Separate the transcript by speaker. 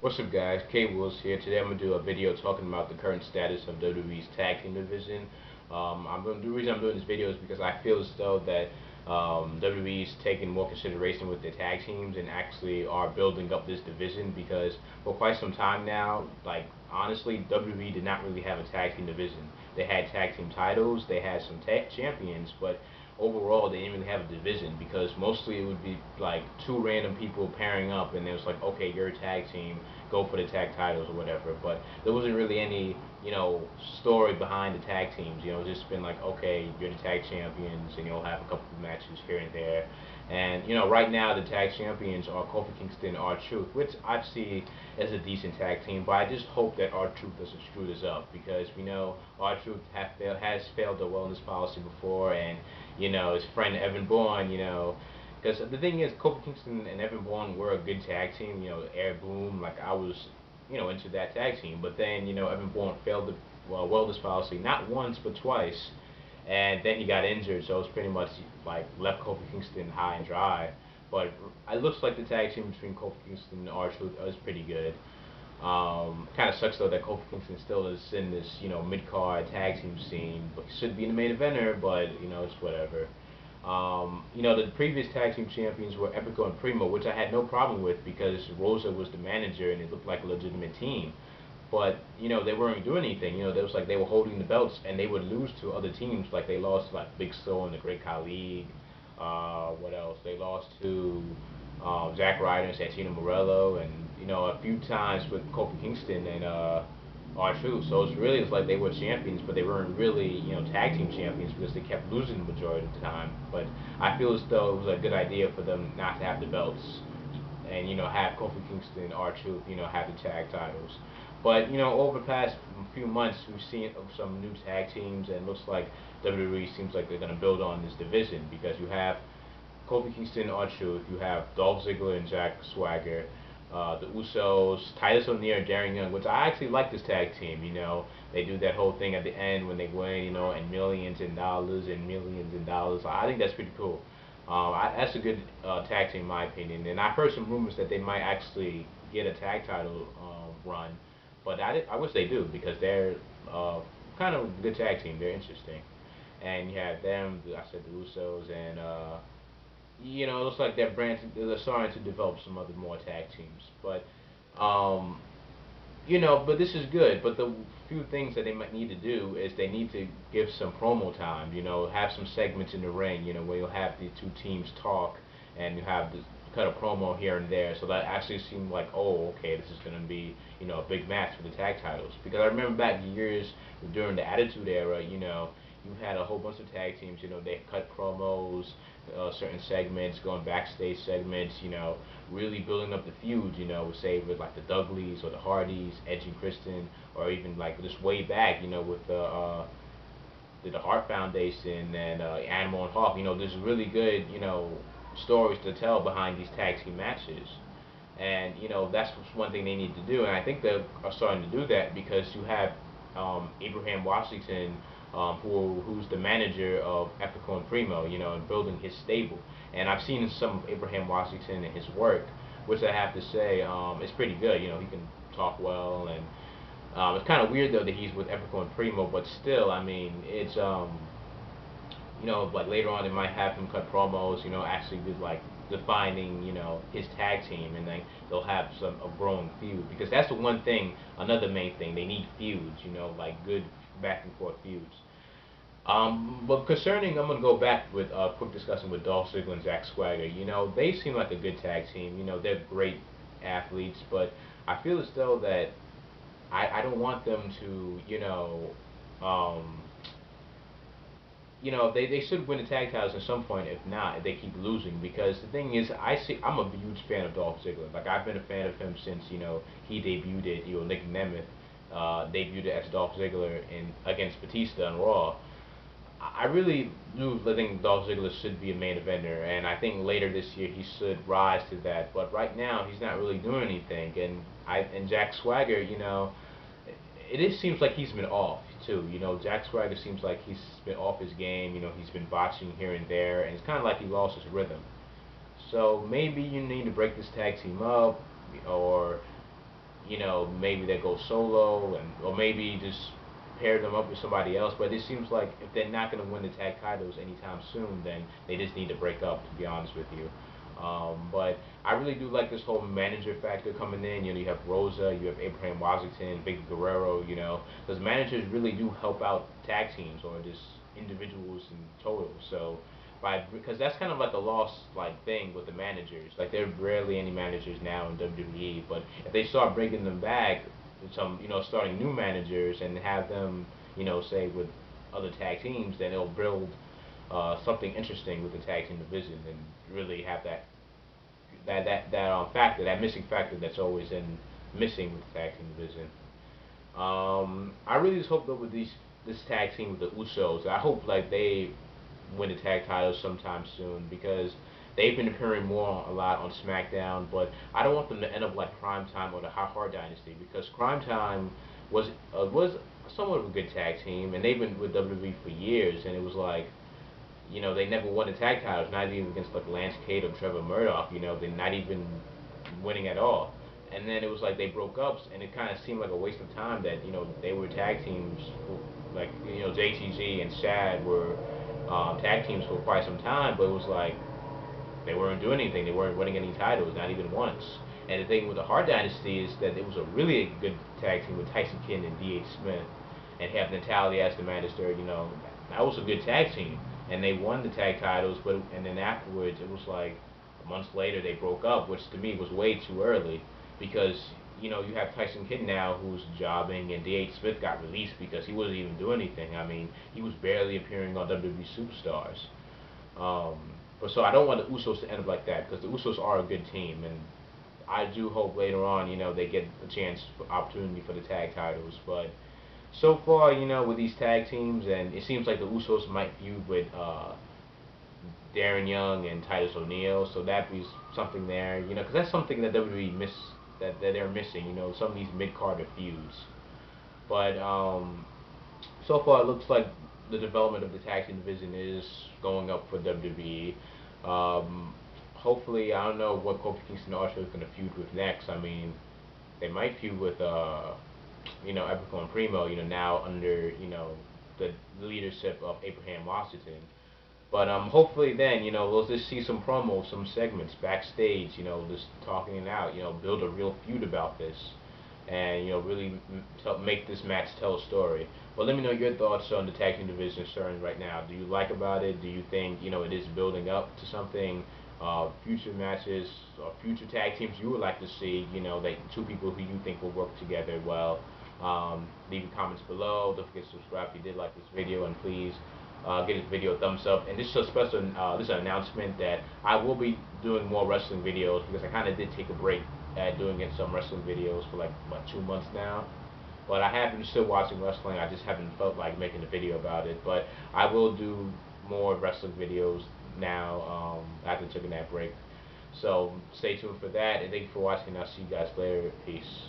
Speaker 1: What's up, guys? K Wills here. Today I'm gonna do a video talking about the current status of WWE's tag team division. The reason I'm doing this video is because I feel as though that WWE's taking more consideration with the tag teams and actually are building up this division because for quite some time now, like honestly, WWE did not really have a tag team division. They had tag team titles, they had some tag champions, but overall they didn't really have a division because mostly it would be like two random people pairing up and it was like, okay, you're a tag team, go for the tag titles or whatever. But there wasn't really any, story behind the tag teams. It's just been like, okay, you're the tag champions and you'll have a couple of matches here and there. And right now the tag champions are Kofi Kingston, R-Truth, which I see as a decent tag team. But I just hope that R-Truth doesn't screw this up because we know R-Truth has failed the wellness policy before, and his friend Evan Bourne, because the thing is, Kofi Kingston and Evan Bourne were a good tag team. Air Boom, like I was, into that tag team. But then, Evan Bourne failed the wellness policy not once but twice, and then he got injured. So it was pretty much like left Kofi Kingston high and dry. But it looks like the tag team between Kofi Kingston and R-Truth is pretty good. Kind of sucks though that Kofi Kingston still is in this, mid-card tag team scene, but he should be in the main eventer, but it's whatever. The previous tag team champions were Epico and Primo, which I had no problem with because Rosa was the manager and it looked like a legitimate team. But they weren't doing anything. They was like they were holding the belts and they would lose to other teams. Like they lost to like Big Show and the Great Khali. What else? They lost to Zack Ryder and Santino Morello, and a few times with Kofi Kingston and R-Truth. So it's like they were champions, but they weren't really tag team champions because they kept losing the majority of the time. But I feel as though it was a good idea for them not to have the belts and have Kofi Kingston, R-Truth, have the tag titles. But over the past few months, we've seen some new tag teams, and it looks like WWE seems like they're going to build on this division because you have Kofi Kingston, R-Truth, you have Dolph Ziggler and Jack Swagger, the Usos, Titus O'Neil, and Darren Young, which I actually like this tag team. They do that whole thing at the end when they win, and millions and dollars and millions and dollars. I think that's pretty cool. That's a good tag team in my opinion. And I've heard some rumors that they might actually get a tag title run, but I wish they do because they're kind of a good tag team. They're interesting. And you have them, I said the Usos, and it looks like they're starting to develop some other more tag teams. But um, but this is good. But the few things that they might need to do is they need to give some promo time. Have some segments in the ring. Where you'll have the two teams talk, and you have this cut a promo here and there. So that actually seemed like, oh, okay, this is going to be a big match for the tag titles. Because I remember back years during the Attitude Era, you had a whole bunch of tag teams. They cut promos, certain segments, going backstage segments. Really building up the feuds. Say with like the Dudleys or the Hardys, Edge and Christian, or even like just way back. With the Hart Foundation and Animal and Hawk. There's really good stories to tell behind these tag team matches. And that's one thing they need to do, and I think they are starting to do that because you have Abraham Washington, who's the manager of Epico and Primo, and building his stable. And I've seen some of Abraham Washington and his work, which I have to say is pretty good. He can talk well, and it's kind of weird though that he's with Epico and Primo, but still, I mean, it's like later on they might have him cut promos, actually be like defining, his tag team, and then they'll have a growing feud because that's the one thing, another main thing they need feuds, like good back and forth feuds. But concerning, I'm gonna go back with a quick discussion with Dolph Ziggler and Jack Swagger. They seem like a good tag team. They're great athletes, but I feel as though that I don't want them to, um, they should win the tag titles at some point. If not, if they keep losing, because the thing is, I'm a huge fan of Dolph Ziggler. Like I've been a fan of him since he debuted it. Nick Nemeth debuted it as Dolph Ziggler in against Batista on Raw. I really do think Dolph Ziggler should be a main eventer, and I think later this year he should rise to that. But right now he's not really doing anything, and Jack Swagger, it just seems like he's been off too. Jack Swagger seems like he's been off his game. He's been botching here and there, and it's kind of like he lost his rhythm. So maybe you need to break this tag team up, or maybe they go solo, or maybe just pair them up with somebody else. But it seems like if they're not going to win the tag titles anytime soon, then they just need to break up, to be honest with you. But I really do like this whole manager factor coming in. You have Rosa, you have Abraham Washington, Big Guerrero, because managers really do help out tag teams or just individuals in total. So because that's kind of like a lost thing with the managers. Like there are rarely any managers now in WWE, but if they start bringing them back, some starting new managers and have them say with other tag teams, then it'll build something interesting with the tag team division and really have that missing factor that's always missing with the tag team division. I really just hope that with this tag team with the Usos, I hope they win the tag titles sometime soon, because they've been appearing a lot on SmackDown, but I don't want them to end up like Crime Time or the Hard Dynasty, because Crime Time was somewhat of a good tag team, and they've been with WWE for years, and it was like, they never won the tag titles, not even against Lance Cade or Trevor Murdoch. They're not even winning at all. And then it was like they broke up, and it kind of seemed like a waste of time that they were tag teams, like JTG and Shad were tag teams for quite some time, but it was like they weren't doing anything. They weren't winning any titles, not even once. And the thing with the Hart Dynasty is that it was a really good tag team with Tyson Kidd and D.H. Smith, and have Natalia as the manager. That was a good tag team, and they won the tag titles. And then afterwards, it was like months later they broke up, which to me was way too early, because you have Tyson Kidd now who's jobbing, and D.H. Smith got released because he wasn't even doing anything. I mean, he was barely appearing on WWE Superstars. But so I don't want the Usos to end up like that, because the Usos are a good team, and I do hope later on, they get a chance, opportunity for the tag titles. But so far, with these tag teams, and it seems like the Usos might feud with Darren Young and Titus O'Neil, so that'd be something there, because that's something that WWE that they're missing, some of these mid-carder feuds. But so far it looks like the development of the tag team division is going up for WWE. Hopefully, I don't know what Kofi Kingston and Usher is going to feud with next. I mean, they might feud with Epico and Primo, now under the leadership of Abraham Washington. But hopefully then, we'll just see some promos, some segments backstage, just talking it out, build a real feud about this, and really make this match tell a story. But let me know your thoughts on the tag team division starting right now. Do you like about it? Do you think it is building up to something? Future matches or future tag teams you would like to see? Like two people who you think will work together well. Leave your comments below. Don't forget to subscribe if you did like this video, and please give this video a thumbs up. And this is a special this is an announcement that I will be doing more wrestling videos, because I kind of did take a break at doing some wrestling videos for like 2 months now. But I have been still watching wrestling. I just haven't felt like making a video about it. But I will do more wrestling videos now after taking that break. So stay tuned for that, and thank you for watching. I'll see you guys later. Peace.